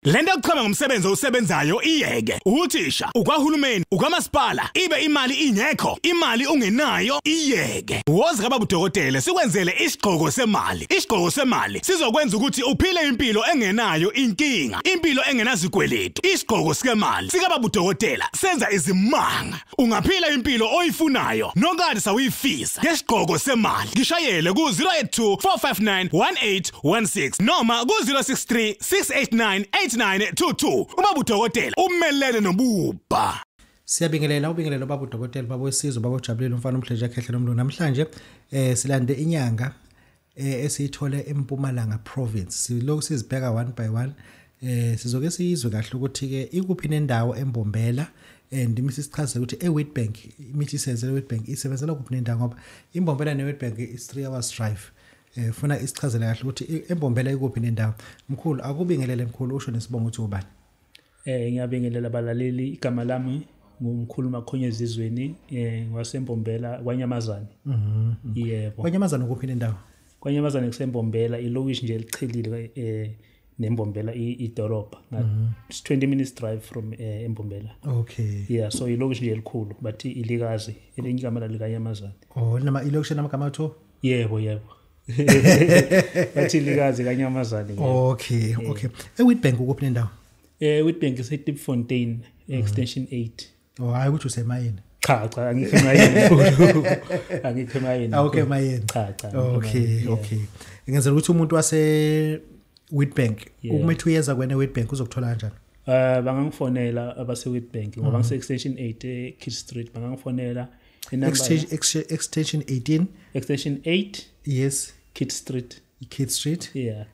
Lento yokuchama ngomsebenzi osebenzayo iyeke. Uthisha, ukwahulumeni, ukwamasipala, ibe imali ingekho, imali ungenayo iyeke. Woza kaBabu Dokotela sikwenzele isigqoko semali. Isigqoko semali sizokwenza ukuthi uphile impilo engenayo inkinga, impilo engenazikweletu. Isigqoko semali sikaBabu Dokotela senza izimanga. Ungaphila impilo oyifunayo nokade sawuyifisa ngesigqoko semali. Ngishayele ku 082 459 1816 noma ku 063 689 8922. uBabu Dokotela umelele nobuba. Siyabingelela ubingelelo Babu Dokotela babo wesizwe babo jabulile umfana umhleja khehle nomlo namhlanje silande inyanga esiyithole eMpumalanga province siloko sizibheka one by one sizoke siyizwe kahle ukuthi ke ikuphi nendawo eMbombela ndimisi sichaze ukuthi eWitbank imithi isenzele eWitbank isebenzela kuphi nendawo ngoba iMbombela neWitbank is 3 hours drive funa isichazele kahle ukuthi eMbombela ikuphi nendawo mkhulu akubingelele mkhulu usho nesibongo ukuthi ubani ngiyabingelela abalaleli igama lami ngumkhulu Makhonyezinzweni ngaseMbombela kwaNyamazane yebo kwaNyamazane ukuphi nendawo kwaNyamazane kuseMbombela ilokishi nje elichilile neMbombela idolobha 20 minutes drive from eMbombela okay yeah so ilokishi nje elikhulu but ilikazi elinyamala likaNyamazane nama ilokishi namagama atho yebo bathi likazi kaNyamazane okay eWitbank ukuphi nendawo Witbank iseDeepfontein extension 8 hayi ukuthi usemayini cha angikho emayini okay mayini cha okay ngenzela ukuthi umuntu wase Witbank ukumethu uyeza kwena Witbank uzokuthola kanjani bangangifonela abase Witbank ngoba ngise extension 8 Kid Street bangangifonela extension 18 extension 8 yes Kid Street yeah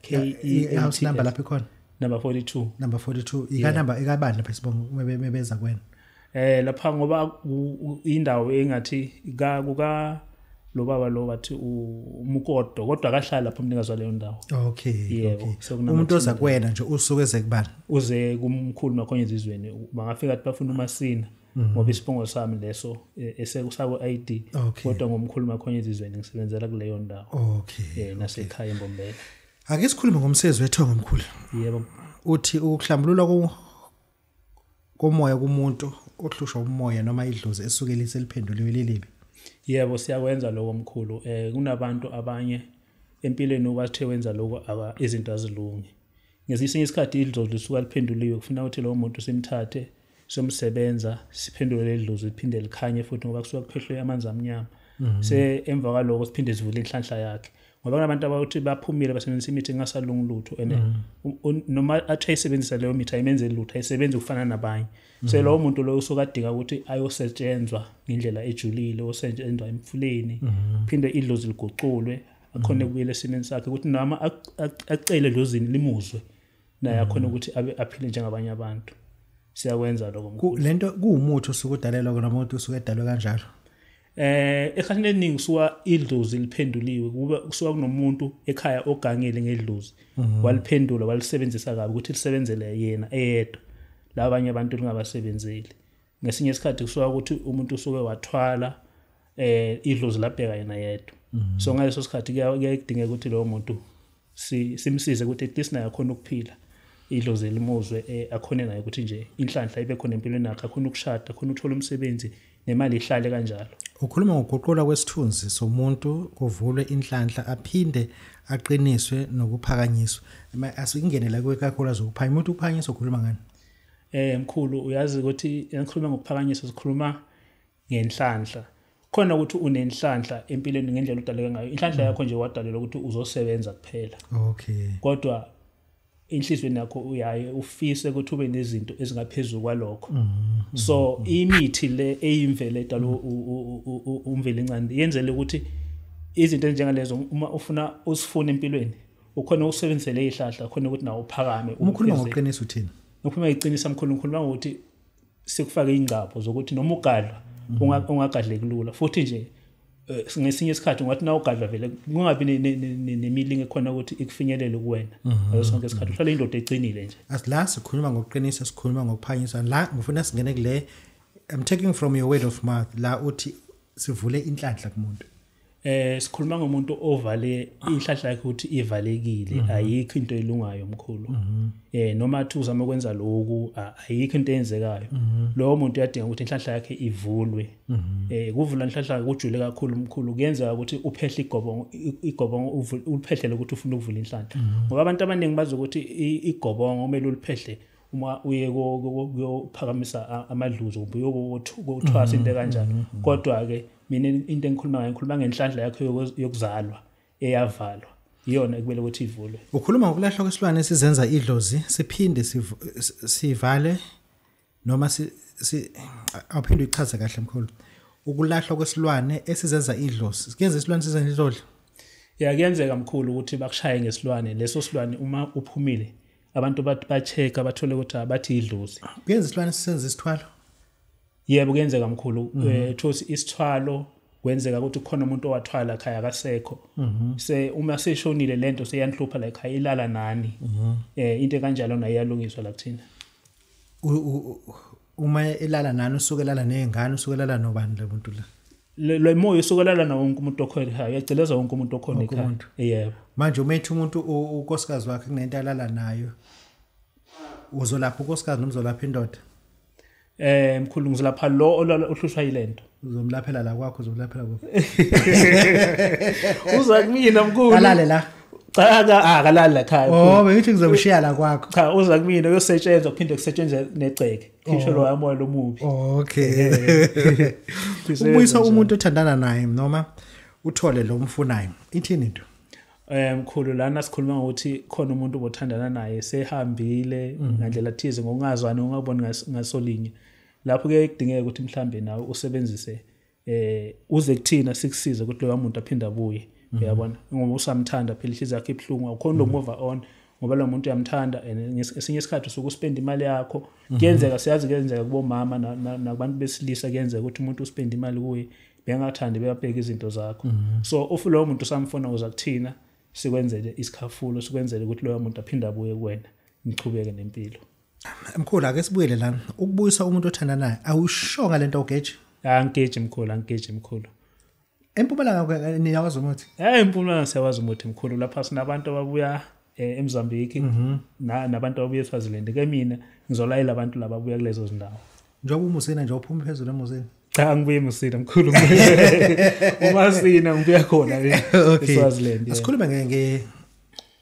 house number lapha khona number 42 ikanamba ikabani lapha sibonga mebeza kwena lapha ngoba indawo engathi kuka lo baba lo bathi umukodo kodwa akahlala lapha umnikazi waleyo ndawo okay umuntu oza kwena nje usuke ezekubani uze kumkhulu Makhonyezinzweni bangafika athi bafuna umasina ngoba isibongo sami leso esekusako ID kodwa ngomkhulu Makhonyezinzweni ngisebenzela kuleyo ndawo okay nasekhaya eMbombela ake sikhulume ngomsebenzi wethu ngomkhulu yebo uthi ukuhlambulula komoya kumuntu ohlushwa umoya noma idlozi esukelise liphenduliwe lelibi yebo siyakwenza lokho mkhulu kunabantu abanye empilweni obathe wenza lokho izinto azilungi ngesinye isikhathi idlozi lisuka liphenduliwe kufuna ukuthi lo muntu simthathe somsebenza siphendule ledlozi liphinde likhanye futhi ngoba kusuka kuphehlwe amanzi amnyama emva kwaloko siphinde sivule inhlanhla yakhe ngoba kunabantu abathi baphumile basebenzisa imithi engasalungi lutho noma athi ayisebenzisa leyo mithi ayimenzeli lutho ayisebenzi kufana nabanye lo muntu lo usuka adinga ukuthi ayosetshenzwa ngendlela ejulile osetshenzwa emfuleni phinde idlozi liguculwe akhona kubuyela esimeni sakhe ukuthi noma acele dlozini limuzwe naye akhona ukuthi aphile njengabanye abantu siyakwenza lokho mkhulu lento kuumuthi usuke udalelwa noma umuntu usuke edalwe kanjalo ekhasini leningi suka idlozi liphenduliwe kuba kusuka kunomuntu ekhaya ogangele ngedlozi waliphendula walisebenzisa kabi ukuthi lisebenzele yena eyedwa labanye abantu lingabasebenzeli ngesinye isikhathi kusuka ukuthi umuntu usuke wathwala idlozi labheka yena yedwa so ngaleso sikhathi kuyadingeka ukuthi lo muntu simsize ukuthi at least naye akhona ukuphila idlozi limuzwe akhona naye ukuthi nje inhlanhla ibe khona empilweni yakhe akhona ukushada akhona ukuthola umsebenzi nemali ihlale kanjalo ukhuluma ngokuguqula kwesithunzi somuntu kuvulwe inhlanhla aphinde aqiniswe nokuphakanyiswa asingenela kwekakhulu zokuphanya umuntu ukuphanyiswa ukhuluma ngani mkhulu uyazi ukuthi ngikhuluma ngokuphakanyiswa sikhuluma ngenhlanhla khona ukuthi unenhlanhla empilweni ngendlela udaleke ngayo inhlanhla yakho nje wadalelwa ukuthi uzosebenza kuphela okay kodwa inhlizweni yakho uyaye ufise ukuthi ube nezinto ezingaphezulu kwalokho so imithi le eyimvele edala umveli incane yenzele ukuthi izinto njengalezo uma ufuna usifuna empilweni ukhona ukusebenzisa le ihlahla khona ukuthi nawo uphakame ukukhuluma ngokuqinisa uthini ukuphuma iqinisa mkhulu ngikhuluma ukuthi sikufake ingcapho zokuthi noma ugadla ungagadleki lula futhi nje ngesinye isikhathi ngathi na ugadla vele kungabi nemilinge khona ukuthi ikufinyelele kuwena ngaso sonke isikhathi uhlala indoda ecinile nje asila sikhuluma ngokuqinisa sikhuluma ngokuphanyisa la ngifuna singene kule I'm taking from your word of mouth la uthi sivule inhlanhla kumuntu sikhuluma ngomuntu ovale inhlahla yakhe ukuthi ivalekile ayikho into elungayo mkhulu noma athi uzama ukwenza lokhu ayikho into eyenzekayo lowo muntu uyadinga ukuthi inhlahla yakhe ivulwe kuvula inhlahla kujule kakhulu mkhulu kuyenzeka ukuthi uphehle igobongo uliphehlele ukuthi ufuna ukuvula inhlahla ngoba abantu abaningi bazi ukuthi igobongo kumele uliphehle uma uye ukuphakamisa amadluzo kumbe uyokuthwasa into kanjani kodwa ke mina into engikhuluma ngenhlanhla yakhe yokuzalwa eyavalwa iyona ekumele ukuthi ivulwe. Ukhuluma ngokulahlwa kwesilwane esizenza idlozi siphinde sivale noma awuphinde uyichaze kahle mkhulu ukulahlwa kwesilwane esizenza idlozi kuyenza isilwane sizenza idlozi kuyenzeka mkhulu ukuthi bakushaye ngesilwane leso silwane uma uphumile abantu ba-check bathole ukuthi abathi idlozi kuyenza isilwane sisenza isithwalo yebo kuyenzeka mkhulu thosi isithwalo kwenzeka ukuthi khona umuntu owathwala ekhaya akasekho uma seshonile lento seyanhlupha la ekhaya ilala nani into kanjalo nayo iyalungiswa la kuthina uma ilala nani usukelala nezingane usukelala nobani le muntu la lo moya usukelala na wonke umuntu okhona ekhaya uyaceleza wonke umuntu okhona ekhaya yebo manje umethe umuntu unkosikazi wakhe kunento alala nayo uzolapha unkosikazi noma uzolapha indoda mkhulu ngizolapha lo ohlushwa yilento uzomlaphela la kwakho uzomlaphela kwakho uza kumina mkhulu alale la cha akalala ekhaya bengithi ngizomshiya la kwakho cha uza kumina uyosetshenzwa kuphinde kusetshenzwe negceke khisho lo yamoya lomubi ubuyisa umuntu othandana naye noma uthole lo mfunayo ithini into mkhulu lana sikhuluma ngokuthi khona umuntu obothandana naye sehambile ngandlela thize ngokungazwani ungaboni ngasolinye lapho ke kudingeka ukuthi mhlambe nawe usebenzise uze kuthina sikusize ukuthi lo muntu aphinde abuye uyabona ngoba usamthanda phela ihliziyo yakhe ibhlungu awukhona lokumove on ngoba lo muntu uyamthanda esinye isikhathi sokuspend imali yakho kuyenzeka siyazi kuyenzeka kubo mama nabantu besilisa kuyenzeka ukuthi umuntu uspend imali kuye bengathandi beyabheka izinto zakho so ufulo umuntu usamfuna uza kuthina sikwenzele isikhafulo sikwenzele ukuthi loyo muntu aphinde abuye kuwena nichubeke nempilo. Mkhulu ake sibuyele lana ukubuyisa umuntu othandana naye awushonga lento ugeje angigeje mkhulu Empumalanga niyawazi umuthi Empumalanga siyawazi umuthi mkhulu lapha sinabantu ababuya eMozambique nabantu ababuya eSwaziland ke mina ngizolayela abantu laba ababuya kulezo zindawo njengoba umusina nje uphuma phezulu eMozambique cha ngibuye eMosina mkhulu uma sina ngibuya khona eSwaziland asikhulume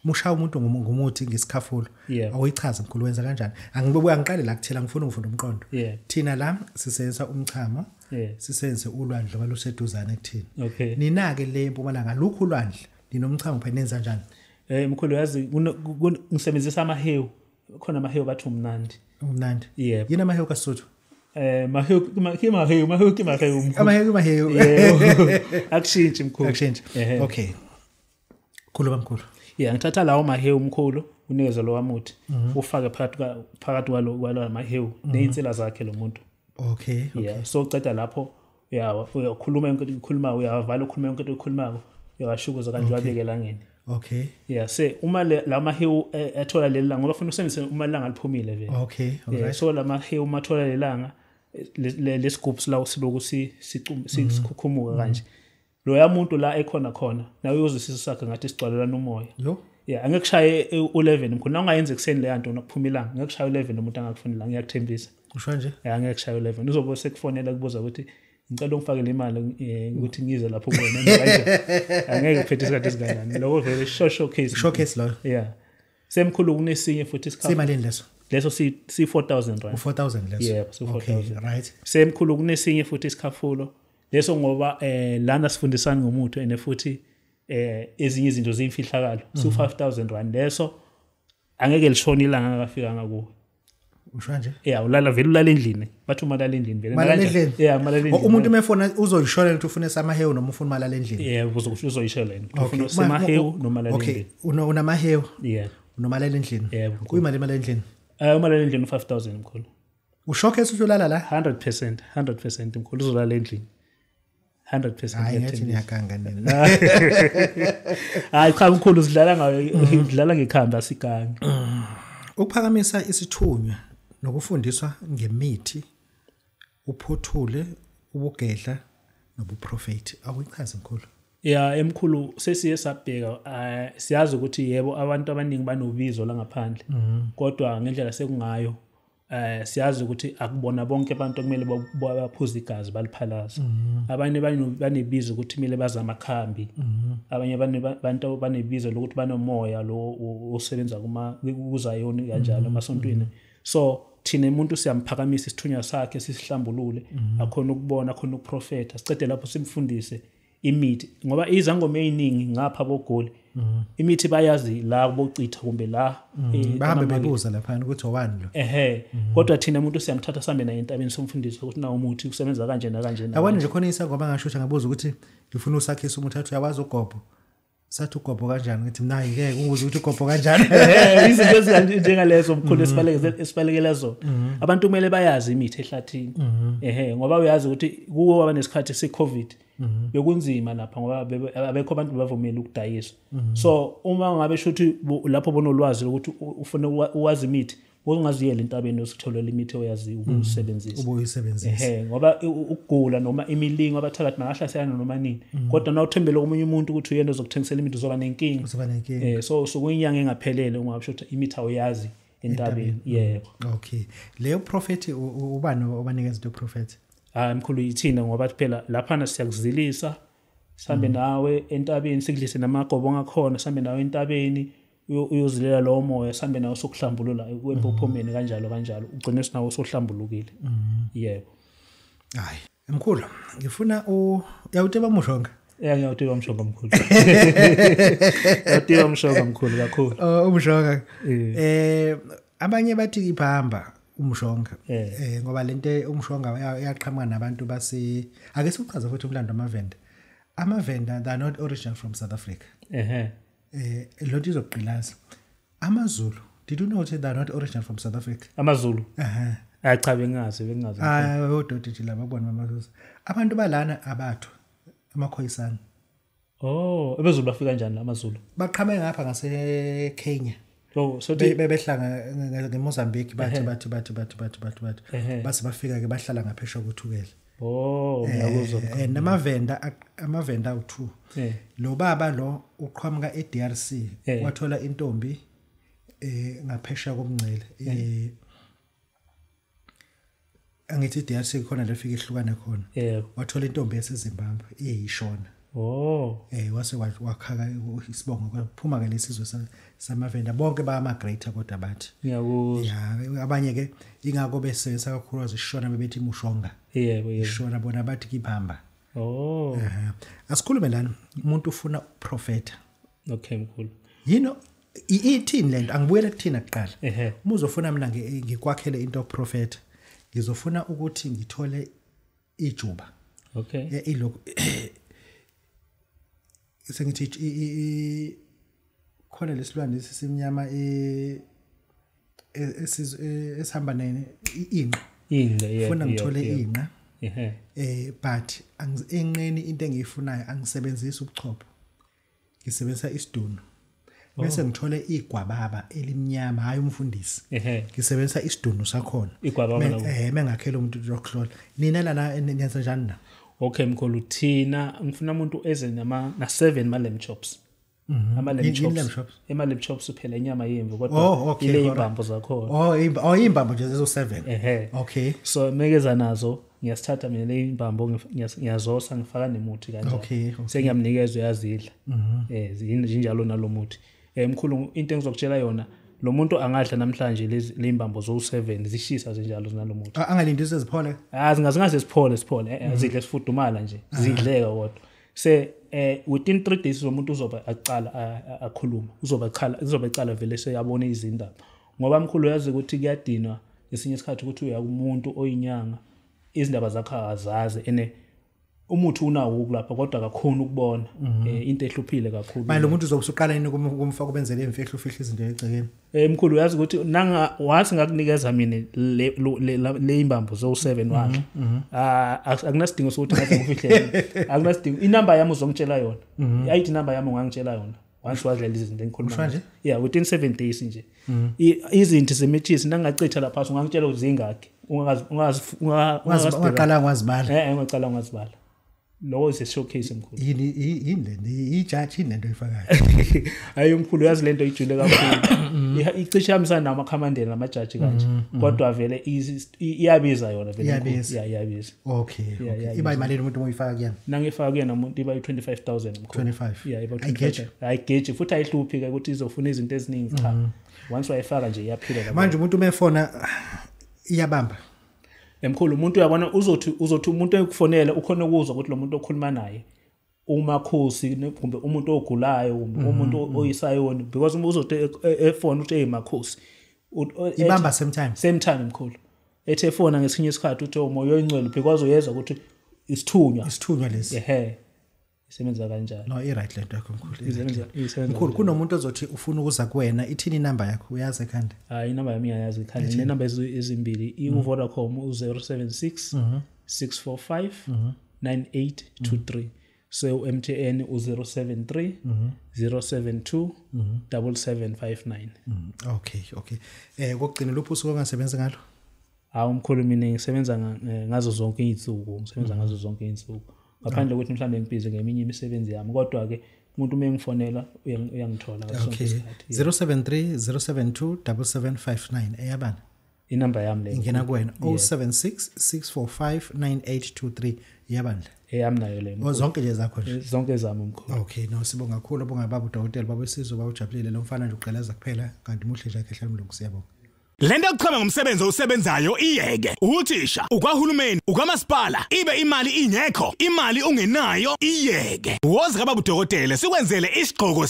musha umuntu ngumuthi ngesikhafulo awuyichaza mkhulu wenza kanjani angibuya ngiqale la kuthela ngifuna ukufunda umqondo thina la sisenza umchamo sisenze ulwandle baluseduzane kuthina ninake le Mpumalanga lokhu ulwandle ninomchamo phela nenza kanjani mkhulu yazi ngisebenzisa amahewu khona amahewu bathi umnandi yini amahewu kaSotho mahewu akushintshe mkhulu okay khulu bamkhulu ngithatha lawo mahewu mkhulu unikeze lo wamuthi ufake phakathi kwalo mahewu nezinsila zakhe lo muntu so uceda lapho uyakhuluma uyavala ukhuluma yonke into oyikhulumako uyashukuza kanje wabeke elangeni uma la mahewu athola lelanga ngoba ufuna usebenzise uma ilanga liphumile vele so la mahewu mathola lelanga lesigubs la siloku sikhukhumuka kanje lo yamuntu la ekhona nawe uyozwisisa sakhe ngathi sigcwalelana umoya angekushaye u11 mkhulu ungayenza ekseni le yanto nokuphuma ilanga angekushaye u11 umuntu angakufunela ngiyakuthembisa usho nje angekushaye u11 uzobe sekufonela kubuza ukuthi ngicela ungifakele imali ukuthi ngize lapho kuwena manje angeke kuphethe isikhathi esinganani lokho vele showcase lo semkhulu kunesinye futhi isikhathi simalini leso si 4000 rand 4000 leso yebo si 4000 right semkhulu kunesinye futhi isikhafulo leso ngoba lana sifundisana ngomuntu ene futhi ezinye izinto zimfihlakalo si 5000 rand leso angeke lishona ilanga ngafika ngakuwe usho nje ulala vele ulala endlini bathi umalala endlini vele malala endlini umuntu mefona uzoyishona ukuthi ufuna samahewu noma ufuna malala endlini uzoyishela ufuna samahewu noma malala endlini unamahewu unomalala endlini kuyimali malala endlini umalala endlini 5000 mkhulu ushowcase uzolala la 100% mkhulu uzolala endlini 100%. Hayi ngathi niyaganga nina. Hayi cha mkhulu sidlala ngayo sidlala ngekhamba asiganga. Ukuphakamisa isithunywa nokufundiswa ngemithi uphothule ubugedla nobuprofeti awuyichaze mkhulu. ya emkhulu sesiye sabheka siyazi ukuthi yebo abantu abaningi banobizo la ngaphandle kodwa ngendlela sekungayo siyazi ukuthi akubona bonke abantu kumele baphuze igazi baliphalaza abanye banebizo ukuthi kumele bazama khambi abanye abantu banebizo lokuthi banomoya lo osebenza kuzayoni kanjalo emasontweni so thina umuntu siyamphakamisa isithunywa sakhe sisihlambulule akhona ukubona akhona ukuprofeta sicede lapho simfundise imithi ngoba izangoma eziningi ngapha bogoli imithi bayazi la bocitha kumbe la bahambe bebuza lapha ukuthi owani lo kodwa thina umuntu siyamthatha sambe naye entabeni somfundisa ukuthi nawo umuthi usebenza kanje na kanje na awani nje khona isangoma ngashusha ngabuza ukuthi ngifuna usakhisa umuthi athi uyawazi ugobho sathi ugobho kanjani ngithi mina ngeke unguze ukuthi ugobho kanjani izinto ezinjengalezo omkhulu esibalekelezo abantu kumele bayazi imithi ehlathini ngoba uyazi ukuthi kuwo abanesikhathi se-covid bekunzima lapha ngoba abekho abantu bavumela ukudayisa so uma ngabe shuthi lapho bonolwazi ukuthi ufuna uwazi imithi ungaziyela entabeni ositholela imithi oyazi ubuyisebenzisa ngoba ukugula noma imilingo abathakathi nangahlasiyana noma nini kodwa na uthembele komunye umuntu ukuthi uyena ozokuthengisela imithi uzoba nenkinga so kuyinyanga engaphelele ungabe shuthi imithi awuyazi entabeni yebo okay leyo prophet ubani obanikeza into prophet mkhulu yithina ngoba phela lapha siyakuzilisa sambe nawe entabeni sikudlise namagobo ngakhona sambe nawe entabeni uyozilela lo moya sambe nawe sokuhlambulula kwempophomeni kanjalo ugcine sinawo sohlambulukile yebo hayi mkhulu ngifuna uyawuteba mushonga ngiyawuteba mshonga mkhulu ngiyawuteba mshonga mkhulu kakhulu umshonga abanye bathi iphamba umshonga ngoba lento umshonga yaqhamuka nabantu base ake sichaze futhi umlando amavenda they are not original from South Africa lot izoqhilaza amazulu did you know that they are not original from South Africa amazulu cha bengazi odoti nje laba bona amazulu abantu balana abathu amakhoyisana abezulu bafika kanjani amazulu baqhamuka ngapha ngase Kenya so bebehlanga ngeMozambique bathi base bafika ke bahlala ngaphesha kothukela ngiyakuzwa amavenda u2 lo baba lo uqhamuka eDRC wathola intombi ngaphesha komncele angithi iDRC khona lefika ihlukana khona wathola intombi yaseZimbabwe iyishona wase wakhaka isibongo kwaphuma ke lesizwe samavenda bonke bayamagreta kodwa bathi ngiyakuzwa abanye ke ingako besebenzisa kakhulu azishona bebethi mushonga yebo ishona bona bathi kiphamba asikhulume lana umuntu ufuna uprofeta okay mkhulu ithini lento angibuyele kuthina kuqala uma uzofuna mina ngikwakhele into yoprofeta ngizofuna ukuthi ngithole ijuba okay iloko sengithi khona lesilwane sesimnyama esihamba nene inqa ufuna ngithole inqa but enqeni into engiyifunayo angisebenzisi ubuchopho ngisebenzisa isidunu bese ngithole igwababa elimnyama hayi umfundisi ngisebenzisa isidunu sakhona mengakhela umuntu ukuhlola nina lana niyenza njani na okay mkhulu thina ngifuna umuntu eze na 7 ma-lamb chops lamb chops phela inyama yemvu kodwa ile imbambo zakhona imbambo nje zezo 7 okay so mekeza nazo ngiyasithatha mina le imbambo ngiyazosa ngifaka nemuthi kanjalo sengiyamnikeza uyazidla zinjalo nalomuthi mkhulu into engizokutshela yona lo muntu angadla namhlanje le imbambo zo7 zishisa zinjalo zinalomuthi angalindi seziphole zingaze siphole zidle sifudumala nje zidleka kodwa within 3 days umuntu uzoba aqala akhuluma uzoba ecala vele seyabona izindaba ngoba mkhulu yazi ukuthi kuyadinwa esinye isikhathi ukuthi uya kumuntu oyinyanga izindaba zakhe azazi ene umuthi unawo kulapha kodwa akakhona ukubona into ehluphile kakhulu manje lo muntu uzokusuqala yini kumfaka ubenzele imfihlo izinto egcekeni mkhulu yazi ukuthi wathi ngakunikeza mina le imbambo zo7 wakhe akunasidingo sokuthi ngaze ngifihle akunasidingo inamba yami uzongitshela yona i-ID number yami ungangitshela yona once wadlela izinto engikhuluma nje within 7 days nje izinto zemithisi nangacitha lapha ungangitshela uzingakhe ungaqala ungazibala ungaqala ungazibala Lo is a showcase mkhulu. Yini ijudge inento ifakayo. Hayi mkhulu yazi lento ijule kakhulu. Icisha hamsana namakhamandela namajaji kanje. Kodwa vele iyabiza yona vele. Iyabiza. Okay. Iba imali umuntu uyifaka kuyena. Nangifaka kuyena umuntu iba 25,000 mkhulu. 25. Yeah, iba 25. Ayigage futhi ayihluphi ke ukuthi izofuna izinto eziningi cha. Once wayifaka nje iyaphila la. Manje umuntu umefona iyabamba. Emkhulu umuntu uyabona uzothi umuntu ekufonela ukhona ukuzwa ukuthi lo muntu okhuluma naye umakhosi kumbe umuntu ogulayo umuntu oyisayoni because uzothi efone uthi emakhosi ibamba same time mkhulu ethe efona ngesinye isikhathi uthi umoya oyingcwele because uyezwa ukuthi isithunywa lesi isebenza kanjalo no right lento yakho mkhulu mkhulu kunomuntu ozothi ufuna ukuza kuwena ithini number yakho uyazi ekhanda hayi inamba yami ayazi ekhanda ne number ezimbili i-Vodacom u076 645 9823 so MTN u073 072 7759 okay kokugcina lupho usuku ongasebenza ngalo hawu mkhulu mina ngisebenza ngazo zonke izinsuku ngaphandle ukuthi mhlambe ngibhize ngeminye imisebenzi yami kodwa ke umuntu mengifonela uyangithola sonke isikhathi 073 072 7759 eyabana inamba yami le ingena kuwena 076 645 9823 yabandla eyami nayo le zonke nje zakho nje zonke zami mkhulu okay no sibonga kakhulu bonga Babu Dokotela babesizwe bawujabulile lo mfana nje uqheleza kuphela kanti muhle nje akhehle umlungu siyabonga Lento yokuchama ngomsebenzi osebenzayo iyeke uthisha ukwahulumeni ukamasipala ibe imali ingekho imali ungenayo iyeke woza kaBabu Dokotela sikwenzele isigqoko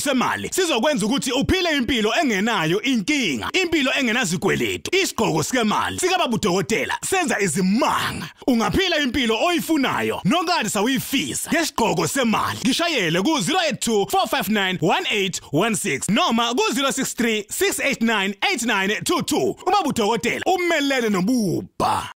semali sizokwenza ukuthi uphile impilo engenayo inkinga impilo engenazikweletu isigqoko semali sikaBabu Dokotela senza izimanga ungaphila impilo oyifunayo nokade sawuyifisa ngesigqoko semali ngishayele ku 082 459 1816 noma ku 063 689 8922 uBabu Dokotela umelele nobuba